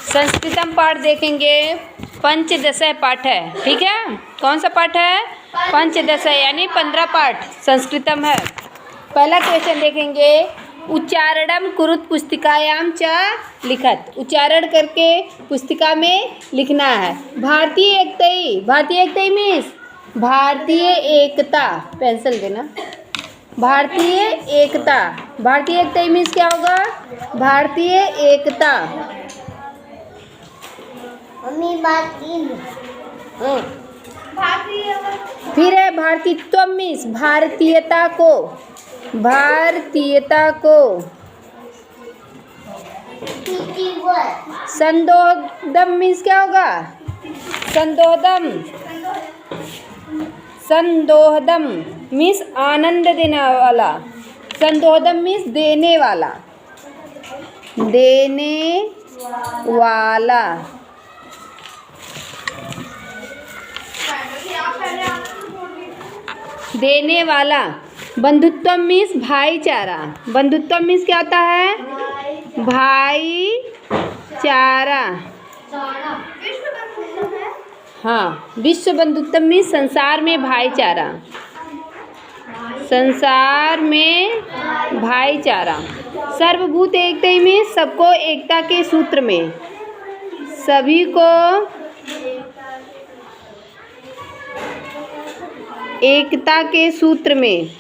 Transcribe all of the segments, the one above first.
संस्कृतम पाठ देखेंगे। पंचदश पाठ है, ठीक है। कौन सा पाठ है? पंचदश यानी 15 पाठ संस्कृतम है। पहला क्वेश्चन देखेंगे। उच्चारणम कुरुत पुस्तिकायाम च लिखत। उच्चारण करके पुस्तिका में लिखना है। भारतीय एकता मीन्स भारतीय एकता। पेंसिल देना। भारतीय एकता मीन्स क्या होगा? भारतीय एकता। मम्मी बात की। फिर है भारतीयत्व मीन्स भारतीयता को। संदोहदम मीन्स क्या होगा? संदोहदम मीन्स आनंद देने वाला। संदोहदम मीन्स देने वाला। देने वाला। बंधुत्व मीन्स भाईचारा। बंधुत्व मीन्स क्या होता है? भाईचारा। हाँ, विश्व बंधुत्व मीन्स संसार में भाईचारा। सर्वभूत एकता में सबको एकता के सूत्र में, सभी को एकता के सूत्र में।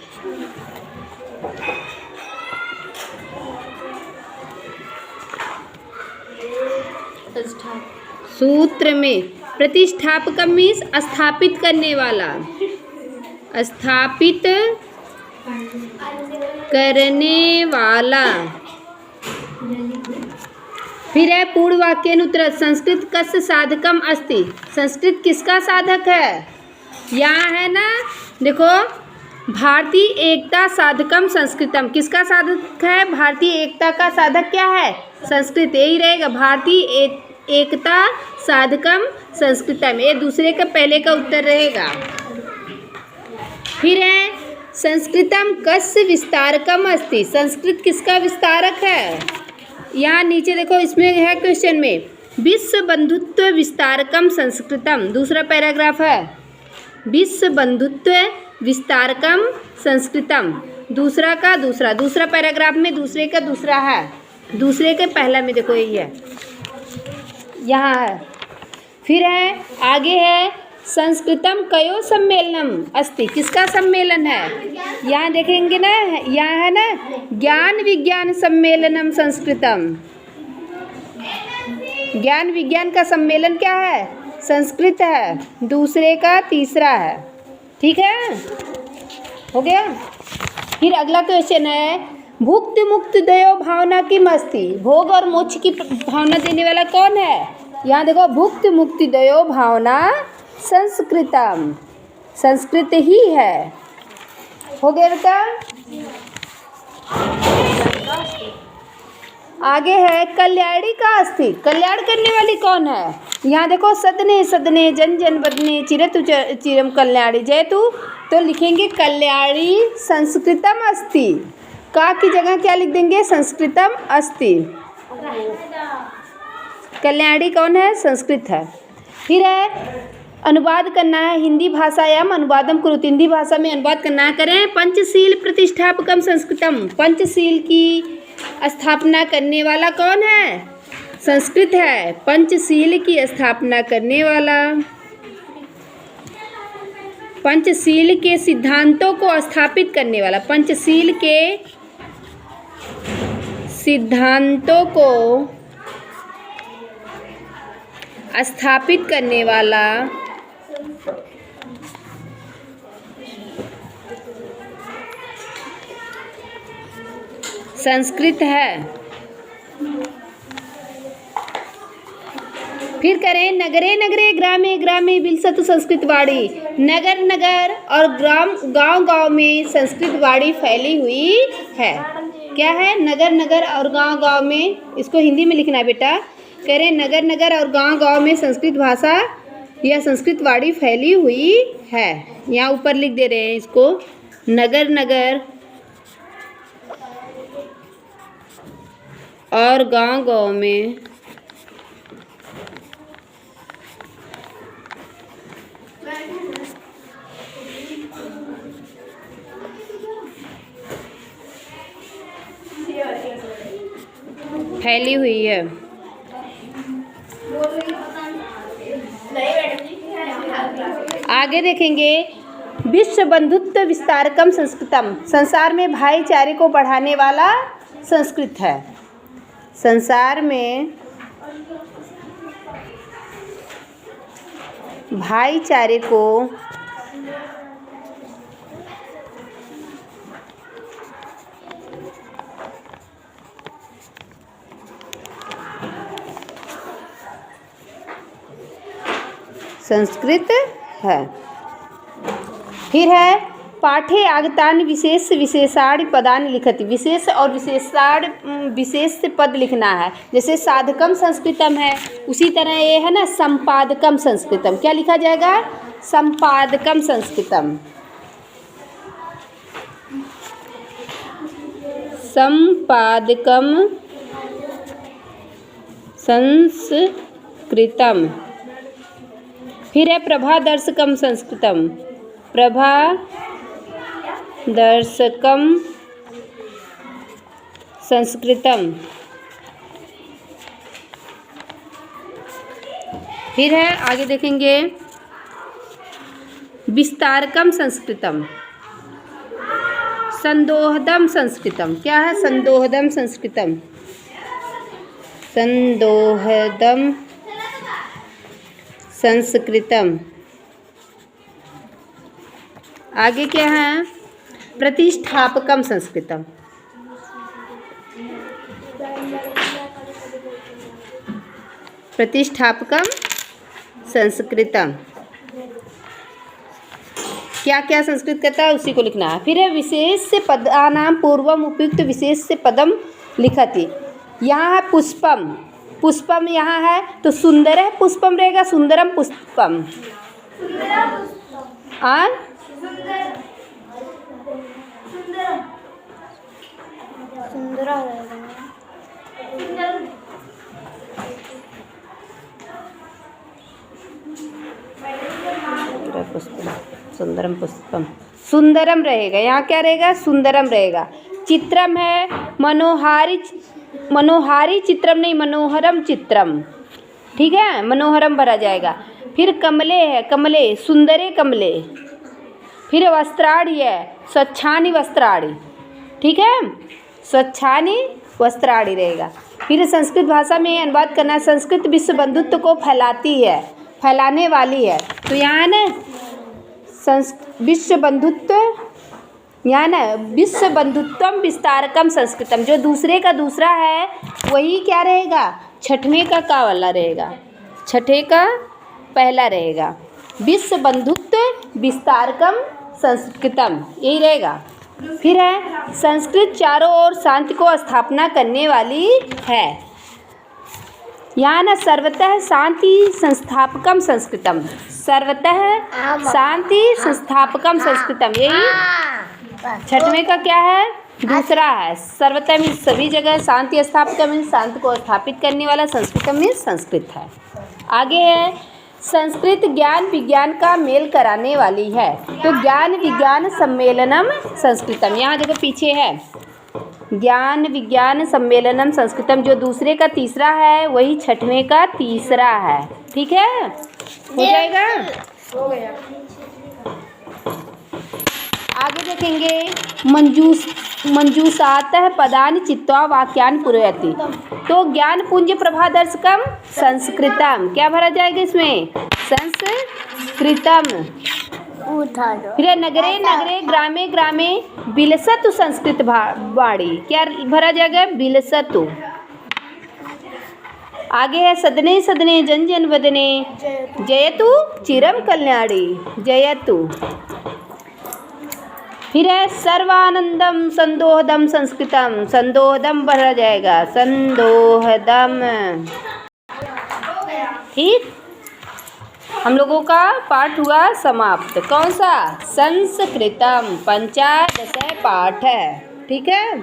प्रतिष्ठापक मीन्स स्थापित करने वाला। फिर है पूर्ण वाक्यानुत्तर। संस्कृत कस्य साधकम अस्ति। संस्कृत किसका साधक है? यहाँ है ना, देखो। भारतीय एकता साधकम संस्कृतम। किसका साधक है? भारतीय एकता का साधक क्या है? संस्कृत। यही रहेगा, भारतीय एकता साधकम संस्कृतम। ये दूसरे का पहले का उत्तर रहेगा। फिर है संस्कृतम कस्य विस्तारकम अस्ति। संस्कृत किसका विस्तारक है? यहाँ नीचे देखो, इसमें है क्वेश्चन में विश्व बंधुत्व विस्तारकम संस्कृतम। दूसरा पैराग्राफ है, विश्व बंधुत्व विस्तारकम संस्कृतम। दूसरा पैराग्राफ में दूसरे का दूसरा है। दूसरे के पहला में देखो, यही है, यहाँ है। फिर है आगे है संस्कृतम कयो सम्मेलनम अस्ति। किसका सम्मेलन है? यहाँ देखेंगे ना, यहाँ है ना, ज्ञान विज्ञान सम्मेलनम संस्कृतम। ज्ञान विज्ञान का सम्मेलन क्या है? संस्कृत है। दूसरे का तीसरा है, ठीक है। हो गया। फिर अगला क्वेश्चन है भुक्ति मुक्ति दयो भावना की मस्ती। भोग और मोक्ष की भावना देने वाला कौन है? यहाँ देखो, भुक्ति मुक्ति दयो भावना संस्कृतम। संस्कृत ही है। हो गया बेटा। आगे है कल्याणी का अस्ति। कल्याण करने वाली कौन है? यहाँ देखो, सदने सदने जन जन बदने चिरतु चिरम कल्याणी जयतु। तो लिखेंगे कल्याणी संस्कृतम अस्ति। का की जगह क्या लिख देंगे? संस्कृतम अस्ति। कल्याणी कौन है? संस्कृत है। फिर है अनुवाद करना है। हिंदी भाषायाम अनुवादम कुरुत। हिंदी भाषा में अनुवाद करना है। करें पंचशील प्रतिष्ठापकम संस्कृतम। पंचशील की स्थापना करने वाला कौन है? संस्कृत है। पंचशील की स्थापना करने वाला, पंचशील के सिद्धांतों को स्थापित करने वाला, पंचशील के सिद्धांतों को स्थापित करने वाला संस्कृत है। फिर करें नगरे नगरे ग्रामे ग्रामे विलसतु संस्कृत वाणी। नगर नगर और गांव गांव में संस्कृत वाणी फैली हुई है। क्या है? नगर नगर और गांव गांव में। इसको हिंदी में लिखना है बेटा। करें नगर नगर और गांव गांव में संस्कृत भाषा या संस्कृत वाणी फैली हुई है। यहाँ ऊपर लिख दे रहे हैं इसको, नगर नगर और गांव गांव में फैली हुई है। आगे देखेंगे, विश्व बंधुत्व विस्तारकम संस्कृतम, संसार में भाईचारे को बढ़ाने वाला संस्कृत है। संसार में भाईचारे को संस्कृत है। फिर है, पाठे आगतानि विशेष विशेषाणि पदानि लिखति, विशेष और विशेष पद लिखना है। जैसे साधकम संस्कृतम है, उसी तरह ये है ना संपादकम संस्कृतम। क्या लिखा जाएगा? संपादकम संस्कृतम। संपादकम संस्कृतम। फिर है प्रभादर्शकम संस्कृतम, प्रभादर्शकम संस्कृतम। फिर है, आगे देखेंगे, विस्तारकम संस्कृतम, संदोहदम संस्कृतम। क्या है? संदोहदम संस्कृतम, संदोहदम संस्कृतम। आगे क्या है? प्रतिष्ठापकम संस्कृतम, प्रतिष्ठापकम संस्कृतम। क्या क्या संस्कृत कहता है उसी को लिखना है। फिर है, विशेष पदानां पूर्वम उपयुक्त विशेष से पदम लिखति। यहाँ है पुष्पम, पुष्पम यहाँ है तो सुंदर है पुष्पम रहेगा, सुंदरम पुष्पम। सुंदरम पुष्पम, सुंदरम रहेगा। यहाँ क्या रहेगा? सुंदरम रहेगा। चित्रम है, मनोहारी चित्रम नहीं, मनोहरम चित्रम। ठीक है, मनोहरम भरा जाएगा। फिर कमले है, कमले, सुंदरे कमले। फिर वस्त्राणी है, स्वच्छानि वस्त्राणी। ठीक है, स्वच्छानि वस्त्राणी रहेगा। फिर संस्कृत भाषा में अनुवाद करना, संस्कृत विश्व बंधुत्व को फैलाती है, फैलाने वाली है। तो यहाँ ना विश्व बंधुत्व, यहाँ ना विश्व बंधुत्वम विस्तारकम संस्कृतम, जो दूसरे का दूसरा है वही क्या रहेगा? छठवें का वाला रहेगा, छठे का पहला रहेगा। विश्व बंधुत्व विस्तारकम संस्कृतम, यही रहेगा। फिर है, संस्कृत चारों ओर शांति को स्थापना करने वाली है। यहाँ ना सर्वतः शांति संस्थापकम संस्कृतम, सर्वतः शांति संस्थापकम संस्कृतम, यही छठवें का क्या है? दूसरा है। सर्वतः में सभी जगह, शांति स्थापकम में शांति को स्थापित करने वाला, संस्कृतम में संस्कृत है। आगे है, संस्कृत ज्ञान विज्ञान का मेल कराने वाली है। तो ज्ञान विज्ञान सम्मेलनम संस्कृतम, यहाँ देखो पीछे है, ज्ञान विज्ञान सम्मेलनम संस्कृतम, जो दूसरे का तीसरा है वही छठवें का तीसरा है। ठीक है, हो जाएगा, हो गया। आगे देखेंगे, मंजूषातः पदानि चित्वा वाक्यानि पूरयति। तो ज्ञान पुंज प्रभादर्शकम संस्कृतम, क्या भरा जाएगा इसमें? संस्कृतम। फिर नगरे नगरे ग्रामे ग्रामे बिलसतु संस्कृत वाणी, क्या भरा जाएगा? बिलसतु। आगे है, सदने सदने जन जन वदने जयतु चिरम कल्याणी, जयतु। फिर है, सर्वानंदम संदोहदम संस्कृतम, संदोहदम भरा जाएगा, संदोहदम। ठीक, हम लोगों का पाठ हुआ समाप्त। कौन सा? संस्कृतम। 15 पाठ है। ठीक है।